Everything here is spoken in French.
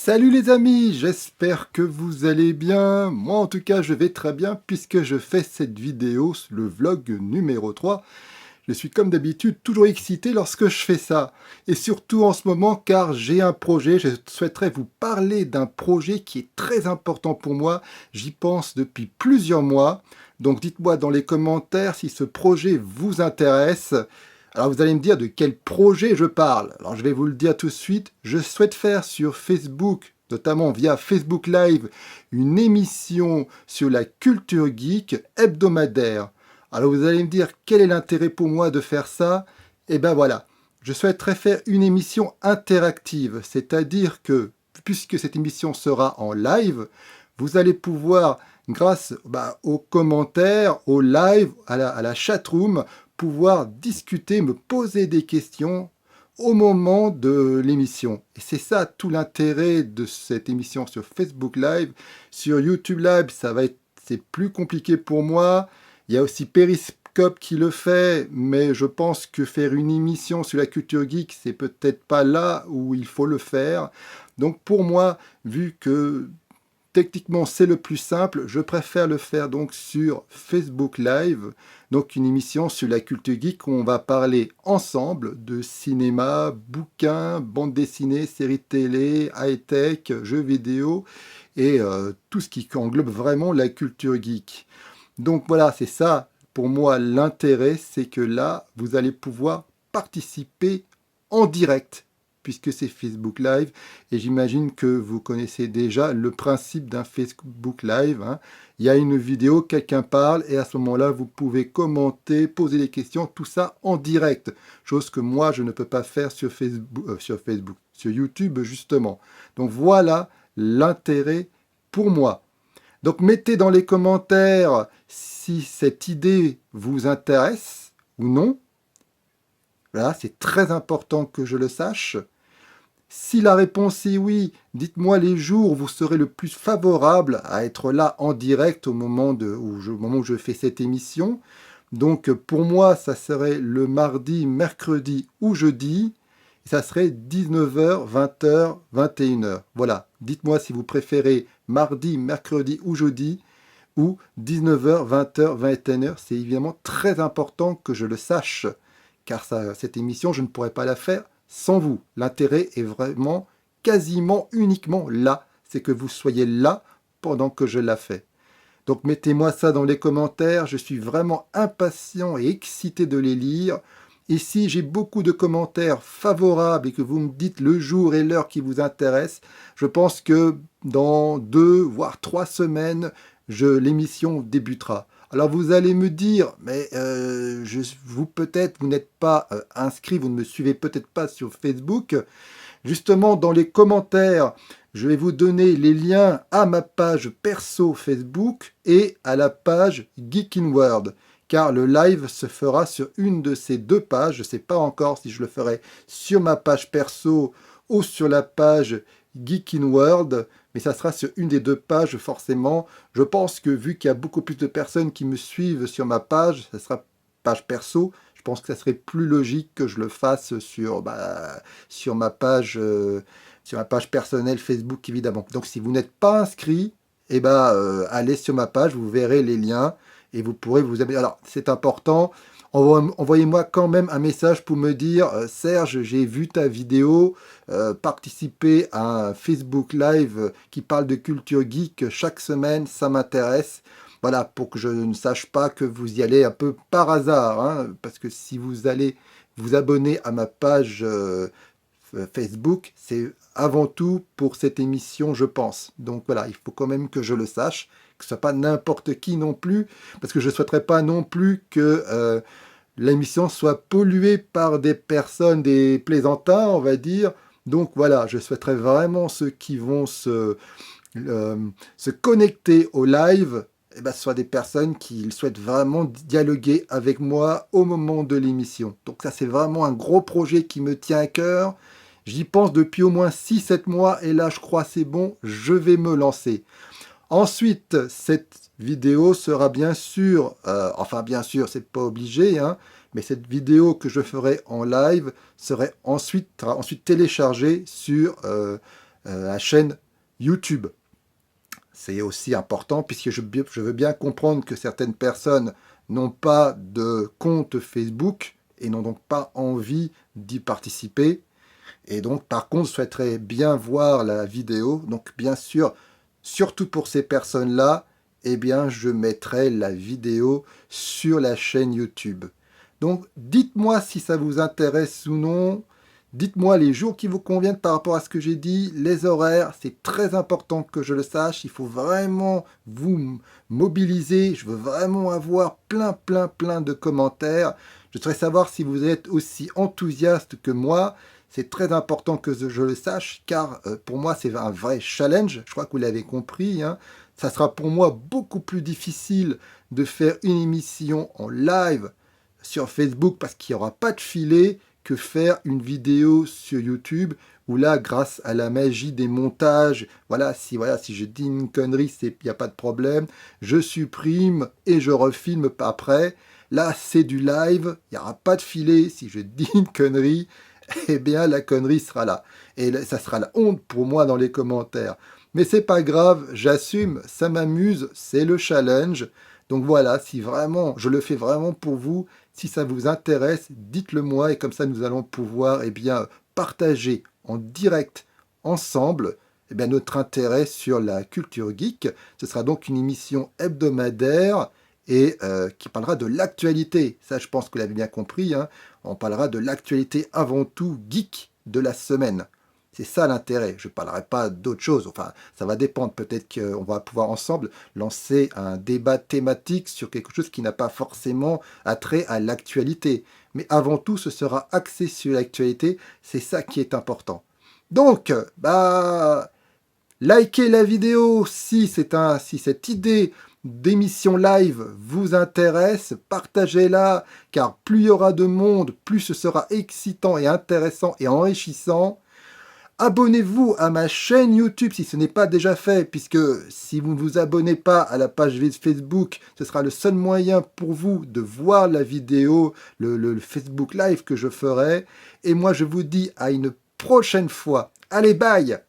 Salut les amis, j'espère que vous allez bien. Moi en tout cas je vais très bien puisque je fais cette vidéo, le vlog numéro 3. Je suis comme d'habitude toujours excité lorsque je fais ça. Et surtout en ce moment car j'ai un projet, je souhaiterais vous parler d'un projet qui est très important pour moi. J'y pense depuis plusieurs mois. Donc dites-moi dans les commentaires si ce projet vous intéresse. Alors vous allez me dire de quel projet je parle. Alors je vais vous le dire tout de suite. Je souhaite faire sur Facebook, notamment via Facebook Live, une émission sur la culture geek hebdomadaire. Alors vous allez me dire quel est l'intérêt pour moi de faire ça? Eh ben voilà, je souhaiterais faire une émission interactive, c'est-à-dire que puisque cette émission sera en live, vous allez pouvoir, grâce aux commentaires, au live, à la chatroom, pouvoir discuter, me poser des questions au moment de l'émission. Et c'est ça tout l'intérêt de cette émission sur Facebook Live. Sur YouTube Live, c'est plus compliqué pour moi. Il y a aussi Periscope qui le fait, mais je pense que faire une émission sur la culture geek, c'est peut-être pas là où il faut le faire. Donc pour moi, vu que techniquement, c'est le plus simple. Je préfère le faire donc sur Facebook Live, donc une émission sur la culture geek où on va parler ensemble de cinéma, bouquins, bande dessinée, séries télé, high-tech, jeux vidéo et tout ce qui englobe vraiment la culture geek. Donc voilà, c'est ça pour moi l'intérêt, c'est que là, vous allez pouvoir participer en direct puisque c'est Facebook Live, et j'imagine que vous connaissez déjà le principe d'un Facebook Live, hein. Il y a une vidéo, quelqu'un parle, et à ce moment-là, vous pouvez commenter, poser des questions, tout ça en direct, chose que moi, je ne peux pas faire sur sur YouTube, justement. Donc voilà l'intérêt pour moi. Donc mettez dans les commentaires si cette idée vous intéresse ou non. Voilà, c'est très important que je le sache. Si la réponse est oui, dites-moi les jours où vous serez le plus favorable à être là en direct au moment où je fais cette émission. Donc pour moi, ça serait le mardi, mercredi ou jeudi. Et ça serait 19h, 20h, 21h. Voilà, dites-moi si vous préférez mardi, mercredi ou jeudi ou 19h, 20h, 21h. C'est évidemment très important que je le sache, car cette émission, je ne pourrais pas la faire sans vous. L'intérêt est vraiment quasiment uniquement là. C'est que vous soyez là pendant que je la fais. Donc mettez-moi ça dans les commentaires. Je suis vraiment impatient et excité de les lire. Et si j'ai beaucoup de commentaires favorables et que vous me dites le jour et l'heure qui vous intéressent, je pense que dans 2 voire 3 semaines, l'émission débutera. Alors vous allez me dire, mais vous peut-être, vous n'êtes pas inscrit, vous ne me suivez peut-être pas sur Facebook. Justement, dans les commentaires, je vais vous donner les liens à ma page perso Facebook et à la page Geek in World, car le live se fera sur une de ces deux pages. Je ne sais pas encore si je le ferai sur ma page perso ou sur la page Geek in World, mais ça sera sur une des deux pages forcément. Je pense que vu qu'il y a beaucoup plus de personnes qui me suivent sur ma page, ça sera page perso. Je pense que ça serait plus logique que je le fasse sur ma page personnelle Facebook évidemment. Donc si vous n'êtes pas inscrit, allez sur ma page, vous verrez les liens et vous pourrez vous abonner. Alors c'est important. Envoyez-moi quand même un message pour me dire Serge, j'ai vu ta vidéo, participer à un Facebook Live qui parle de culture geek chaque semaine, ça m'intéresse. Voilà, pour que je ne sache pas que vous y allez un peu par hasard, hein, parce que si vous allez vous abonner à ma page Facebook, c'est avant tout pour cette émission, je pense. Donc voilà, il faut quand même que je le sache, que ce soit pas n'importe qui non plus, parce que je ne souhaiterais pas non plus que l'émission soit polluée par des personnes, des plaisantins, on va dire. Donc voilà, je souhaiterais vraiment ceux qui vont se connecter au live, ce soit des personnes qui souhaitent vraiment dialoguer avec moi au moment de l'émission. Donc ça, c'est vraiment un gros projet qui me tient à cœur. J'y pense depuis au moins 6-7 mois et là, je crois c'est bon, je vais me lancer. Ensuite, cette vidéo sera bien sûr, bien sûr, c'est pas obligé, hein, mais cette vidéo que je ferai en live sera ensuite téléchargée sur la chaîne YouTube. C'est aussi important puisque je veux bien comprendre que certaines personnes n'ont pas de compte Facebook et n'ont donc pas envie d'y participer. Et donc, par contre, je souhaiterais bien voir la vidéo. Donc, bien sûr, surtout pour ces personnes-là, eh bien, je mettrai la vidéo sur la chaîne YouTube. Donc, dites-moi si ça vous intéresse ou non. Dites-moi les jours qui vous conviennent par rapport à ce que j'ai dit, les horaires, c'est très important que je le sache. Il faut vraiment vous mobiliser. Je veux vraiment avoir plein de commentaires. Je voudrais savoir si vous êtes aussi enthousiaste que moi. C'est très important que je le sache, car pour moi, c'est un vrai challenge. Je crois que vous l'avez compris, hein. Ça sera pour moi beaucoup plus difficile de faire une émission en live sur Facebook parce qu'il n'y aura pas de filet que faire une vidéo sur YouTube où là, grâce à la magie des montages, voilà, si je dis une connerie, il n'y a pas de problème. Je supprime et je refilme après. Là, c'est du live, il n'y aura pas de filet. Si je dis une connerie, eh bien, la connerie sera là. Et ça sera la honte pour moi dans les commentaires. Mais c'est pas grave, j'assume, ça m'amuse, c'est le challenge. Donc voilà, si vraiment, je le fais vraiment pour vous, si ça vous intéresse, dites-le moi et comme ça nous allons pouvoir eh bien, partager en direct ensemble eh bien, notre intérêt sur la culture geek. Ce sera donc une émission hebdomadaire et qui parlera de l'actualité. Ça, je pense que vous l'avez bien compris, hein. On parlera de l'actualité avant tout geek de la semaine. C'est ça l'intérêt. Je ne parlerai pas d'autre chose. Enfin, ça va dépendre. Peut-être qu'on va pouvoir ensemble lancer un débat thématique sur quelque chose qui n'a pas forcément attrait à l'actualité. Mais avant tout, ce sera axé sur l'actualité. C'est ça qui est important. Donc, likez la vidéo si cette idée d'émission live vous intéresse, partagez-la, car plus il y aura de monde, plus ce sera excitant et intéressant et enrichissant. Abonnez-vous à ma chaîne YouTube si ce n'est pas déjà fait, puisque si vous ne vous abonnez pas à la page Facebook, ce sera le seul moyen pour vous de voir la vidéo, le Facebook Live que je ferai. Et moi, je vous dis à une prochaine fois. Allez, bye!